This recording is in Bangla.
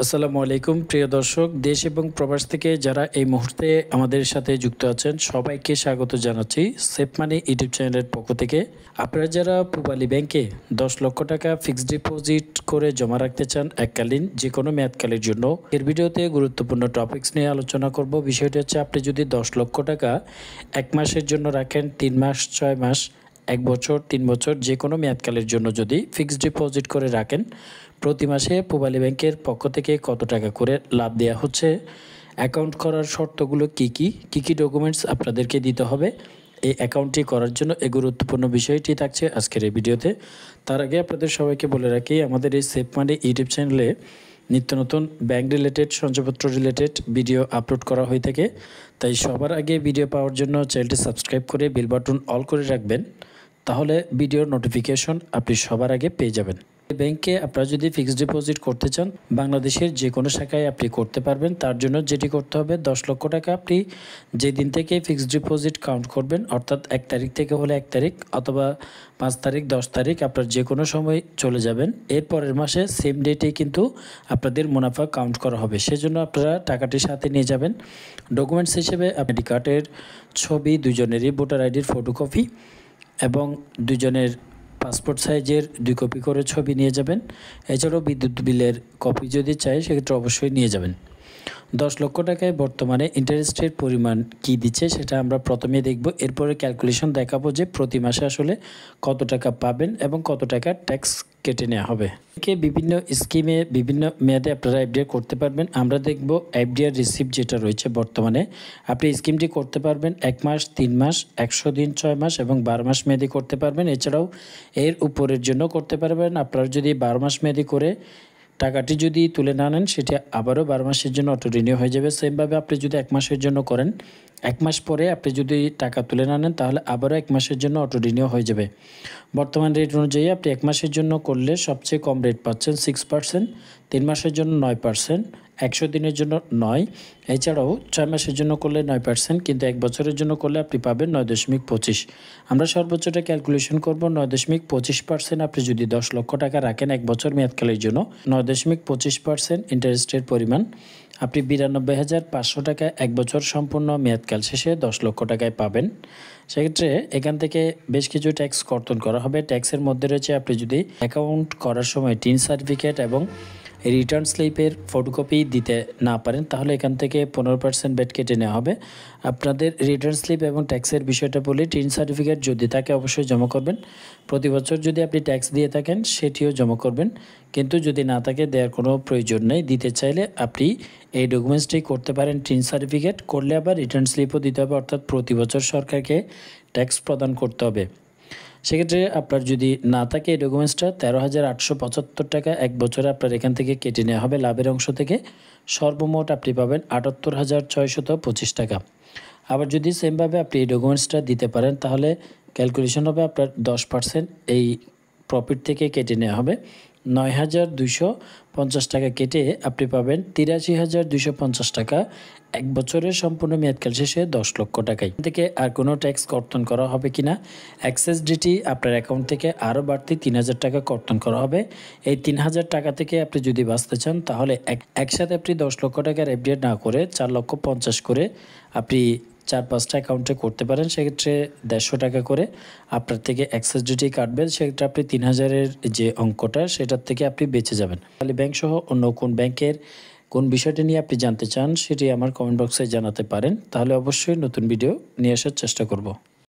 আসসালামু আলাইকুম প্রিয় দর্শক, দেশ এবং প্রবাস থেকে যারা এই মুহূর্তে আমাদের সাথে যুক্ত আছেন সবাইকে স্বাগত জানাচ্ছি সেফ মানি ইউটিউব চ্যানেলের পক্ষ থেকে। আপনারা যারা পূবালী ব্যাংকে 10 লক্ষ টাকা ফিক্সড ডিপোজিট করে জমা রাখতে চান এককালীন যে কোনো মেয়াদকালের জন্য, এর ভিডিওতে গুরুত্বপূর্ণ টপিকস নিয়ে আলোচনা করব। বিষয়টি হচ্ছে, আপনি যদি 10 লক্ষ টাকা এক মাসের জন্য রাখেন, 3 মাস, 6 মাস, 1 বছর, 3 বছর যে কোনো মেয়াদকালের জন্য যদি ফিক্সড ডিপোজিট করে রাখেন, প্রতি মাসে পূবালী ব্যাংকের পক্ষ থেকে কত টাকা করে লাভ দেওয়া হচ্ছে, অ্যাকাউন্ট করার শর্তগুলো কী কী ডকুমেন্টস আপনাদেরকে দিতে হবে এই অ্যাকাউন্টটি করার জন্য, এই গুরুত্বপূর্ণ বিষয়টি থাকছে আজকের এই ভিডিওতে। তার আগে আপনাদের সবাইকে বলে রাখি, আমাদের এই সেফ মানি ইউটিউব চ্যানেলে নিত্য নতুন ব্যাংক রিলেটেড, সঞ্চয়পত্র রিলেটেড ভিডিও আপলোড করা হয়ে থাকে। তাই সবার আগে ভিডিও পাওয়ার জন্য চ্যানেলটি সাবস্ক্রাইব করে বেল বাটন অল করে রাখবেন, তাহলে ভিডিওর নোটিফিকেশন আপনি সবার আগে পেয়ে যাবেন। ব্যাংকে আপনারা যদি ফিক্সড ডিপোজিট করতে চান, বাংলাদেশের যে কোনো শাখায় আপনি করতে পারবেন। তার জন্য যেটি করতে হবে, 10 লক্ষ টাকা আপনি যেদিন থেকে ফিক্সড ডিপোজিট কাউন্ট করবেন, অর্থাৎ 1 তারিখ থেকে হলে 1 তারিখ, অথবা 5 তারিখ, 10 তারিখ, আপনার যে কোনো সময় চলে যাবেন। এর পরের মাসে সেম ডেটেই কিন্তু আপনাদের মুনাফা কাউন্ট করা হবে। সেজন্য আপনারা টাকাটি সাথে নিয়ে যাবেন। ডকুমেন্টস হিসেবে আইডি কার্ডের ছবি, দুজনেরই ভোটার আইডির ফটোকপি এবং দুজনের পাসপোর্ট সাইজের 2 কপি করে ছবি নিয়ে যাবেন। এছাড়াও বিদ্যুৎ বিলের কপি যদি চাই সেক্ষেত্রে অবশ্যই নিয়ে যাবেন। 10 লক্ষ টাকায় বর্তমানে ইন্টারেস্টের পরিমাণ কি দিচ্ছে সেটা আমরা প্রথমে দেখব। এরপরে ক্যালকুলেশন দেখাবো যে প্রতি মাসে আসলে কত টাকা পাবেন এবং কত টাকা ট্যাক্স কেটে নেওয়া হবে। বিভিন্ন স্কিমে বিভিন্ন মেয়াদে আপনারা এফডিআর করতে পারবেন। আমরা দেখব এফডিআর রিসিপ্ট যেটা রয়েছে বর্তমানে, আপনি স্কিমটি করতে পারবেন 1 মাস, 3 মাস, 100 দিন, 6 মাস এবং 12 মাস মেয়াদি করতে পারবেন। এছাড়াও এর উপরের জন্য করতে পারবেন। আপনারা যদি 12 মাস মেয়াদি করে টাকাটি যদি তুলে না নেন, সেটি আবারও 12 মাসের জন্য অটো রিনিউ হয়ে যাবে। সেমভাবে আপনি যদি 1 মাসের জন্য করেন, 1 মাস পরে আপনি যদি টাকা তুলে না নেন, তাহলে আবারও 1 মাসের জন্য অটো রিনিউ হয়ে যাবে। বর্তমান রেট অনুযায়ী আপনি 1 মাসের জন্য করলে সবচেয়ে কম রেট পাচ্ছেন 6%, 3 মাসের জন্য 9%, 100 দিনের জন্য 9, এছাড়াও 6 মাসের জন্য করলে 9%, কিন্তু 1 বছরের জন্য করলে আপনি পাবেন 9.25। আমরা সর্বোচ্চটা ক্যালকুলেশন করব 9.25%। আপনি যদি 10 লক্ষ টাকা রাখেন 1 বছর মেয়াদকালের জন্য, 9.25% ইন্টারেস্টের পরিমাণ আপনি 92,500 টাকা 1 বছর সম্পূর্ণ মেয়াদকাল শেষে 10 লক্ষ টাকায় পাবেন। সেক্ষেত্রে এখান থেকে বেশ কিছু ট্যাক্স কর্তন করা হবে। ট্যাক্সের মধ্যে রয়েছে, আপনি যদি অ্যাকাউন্ট করার সময় টিন সার্টিফিকেট এবং রিটার্ন স্লিপের ফটোকপি দিতে না পারেন, তাহলে এখান থেকে 15% ব্যাট কেটে নেওয়া হবে। আপনাদের রিটার্ন স্লিপ এবং ট্যাক্সের বিষয়টা বলি, টিন সার্টিফিকেট যদি থাকে অবশ্যই জমা করবেন। প্রতি বছর যদি আপনি ট্যাক্স দিয়ে থাকেন সেটিও জমা করবেন, কিন্তু যদি না থাকে দেওয়ার কোনো প্রয়োজন নেই। দিতে চাইলে আপনি এই ডকুমেন্টসটি করতে পারেন। টিন সার্টিফিকেট করলে আবার রিটার্ন স্লিপও দিতে হবে, অর্থাৎ প্রতি বছর সরকারকে ট্যাক্স প্রদান করতে হবে। সেক্ষেত্রে আপনার যদি না থাকে এই ডকুমেন্টসটা, 13,875 টাকা 1 বছরে আপনার এখান থেকে কেটে নেওয়া হবে লাভের অংশ থেকে। সর্বমোট আপনি পাবেন 78,625 টাকা। আবার যদি সেমভাবে আপনি এই ডকুমেন্টসটা দিতে পারেন, তাহলে ক্যালকুলেশন হবে আপনার 10% এই প্রফিট থেকে কেটে নেওয়া হবে। 9,250 টাকা কেটে আপনি পাবেন 83,250 টাকা 1 বছরের সম্পূর্ণ মেয়াদকাল শেষে 10 লক্ষ টাকায়। থেকে আর কোনো ট্যাক্স কর্তন করা হবে কিনা, অ্যাক্সেস ডিটি আপনার অ্যাকাউন্ট থেকে আরও বাড়তি 3,000 টাকা কর্তন করা হবে। এই 3,000 টাকা থেকে আপনি যদি বাঁচতে চান, তাহলে একসাথে আপনি 10 লক্ষ টাকার এফডিআর না করে 4,50,000 করে আপনি 4-5টা অ্যাকাউন্টে করতে পারেন। সেক্ষেত্রে 150 টাকা করে আপনার থেকে অ্যাক্সেস ডিটি কাটবেন। সেক্ষেত্রে আপনি 3,000-এর যে অঙ্কটা সেটার থেকে আপনি বেঁচে যাবেন। পূবালী ব্যাংক সহ অন্য কোন ব্যাংকের কোন বিষয়টি নিয়ে আপনি জানতে চান সেটি আমার কমেন্ট বক্সে জানাতে পারেন, তাহলে অবশ্যই নতুন ভিডিও নিয়ে আসার চেষ্টা করব।